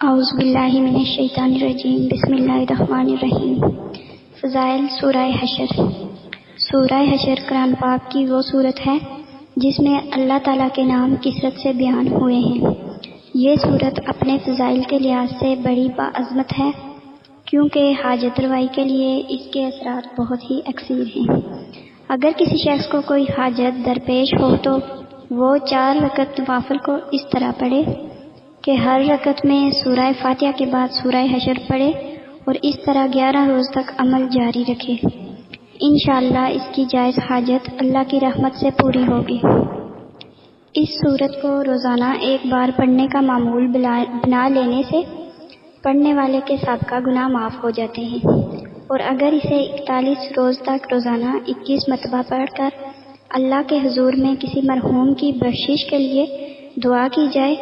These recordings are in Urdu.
اعوذ باللہ من الشیطان الرجیم بسم اللہ الرحمن الرحیم۔ فضائل سورہ حشر۔ سورہ حشر قرآن پاک کی وہ سورت ہے جس میں اللہ تعالیٰ کے نام کثرت سے بیان ہوئے ہیں۔ یہ سورت اپنے فضائل کے لحاظ سے بڑی باعظمت ہے کیونکہ حاجت روائی کے لیے اس کے اثرات بہت ہی اکثیر ہیں۔ اگر کسی شخص کو کوئی حاجت درپیش ہو تو وہ 4 رکعت نوافل کو اس طرح پڑھے کہ ہر رکعت میں سورہ فاتحہ کے بعد سورہ حشر پڑھے اور اس طرح 11 روز تک عمل جاری رکھے۔ انشاءاللہ اس کی جائز حاجت اللہ کی رحمت سے پوری ہوگی۔ اس سورت کو روزانہ ایک بار پڑھنے کا معمول بنا لینے سے پڑھنے والے کے سابقہ گناہ معاف ہو جاتے ہیں، اور اگر اسے 41 روز تک روزانہ 21 مرتبہ پڑھ کر اللہ کے حضور میں کسی مرحوم کی بخشش کے لیے دعا کی جائے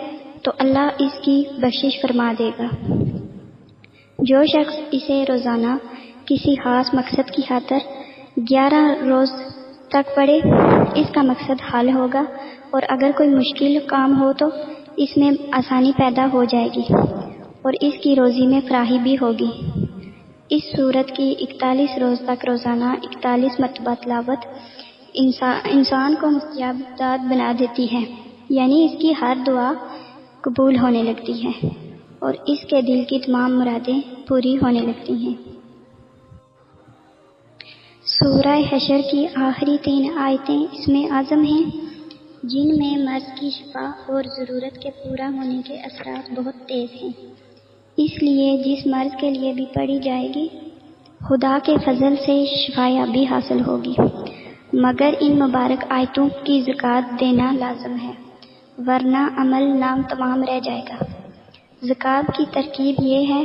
تو اللہ اس کی بخشش فرما دے گا۔ جو شخص اسے روزانہ کسی خاص مقصد کی خاطر 11 روز تک پڑھے اس کا مقصد حل ہوگا، اور اگر کوئی مشکل کام ہو تو اس میں آسانی پیدا ہو جائے گی اور اس کی روزی میں فراخی بھی ہوگی۔ اس سورت کی 41 روز تک روزانہ 41 مرتبہ تلاوت انسان کو مستجاب بنا دیتی ہے، یعنی اس کی ہر دعا قبول ہونے لگتی ہے اور اس کے دل کی تمام مرادیں پوری ہونے لگتی ہیں۔ سورہ حشر کی آخری 3 آیتیں اسم اعظم ہیں جن میں مرض کی شفا اور ضرورت کے پورا ہونے کے اثرات بہت تیز ہیں، اس لیے جس مرض کے لیے بھی پڑھی جائے گی خدا کے فضل سے شفا یابی حاصل ہوگی، مگر ان مبارک آیتوں کی زکوٰۃ دینا لازم ہے ورنہ عمل نام تمام رہ جائے گا۔ زکوٰۃ کی ترکیب یہ ہے: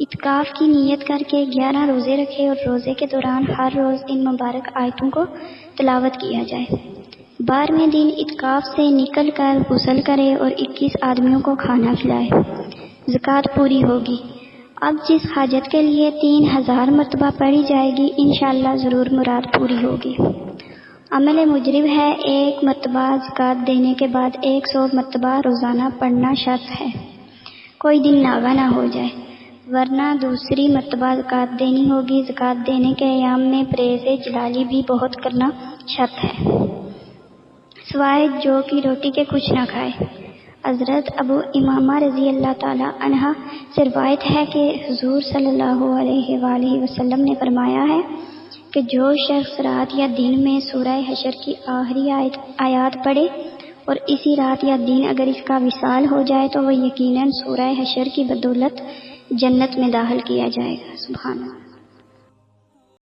اعتکاف کی نیت کر کے 11 روزے رکھے اور روزے کے دوران ہر روز ان مبارک آیتوں کو تلاوت کیا جائے۔ 12ویں دن اعتکاف سے نکل کر غسل کرے اور 21 آدمیوں کو کھانا کھلائے، زکوٰۃ پوری ہوگی۔ اب جس حاجت کے لیے 3000 مرتبہ پڑھی جائے گی انشاءاللہ ضرور مراد پوری ہوگی۔ عمل مجرب ہے 1 مرتبہ زکوٰۃ دینے کے بعد 100 مرتبہ روزانہ پڑھنا شرط ہے، کوئی دن ناغہ نہ ہو جائے، ورنہ دوسری مرتبہ زکوٰۃ دینی ہوگی۔ زکوٰۃ دینے کے ایام میں پرہیز جلالی بھی بہت کرنا شرط ہے، سوائے جو کی روٹی کے کچھ نہ کھائے۔ حضرت ابو امامہ رضی اللہ تعالی عنہ سے روایت ہے کہ حضور صلی اللہ علیہ وآلہ وسلم نے فرمایا ہے کہ جو شخص رات یا دن میں سورہ حشر کی آخری آیات پڑھے اور اسی رات یا دن اگر اس کا وصال ہو جائے تو وہ یقیناً سورہ حشر کی بدولت جنت میں داخل کیا جائے گا۔ سبحان اللہ۔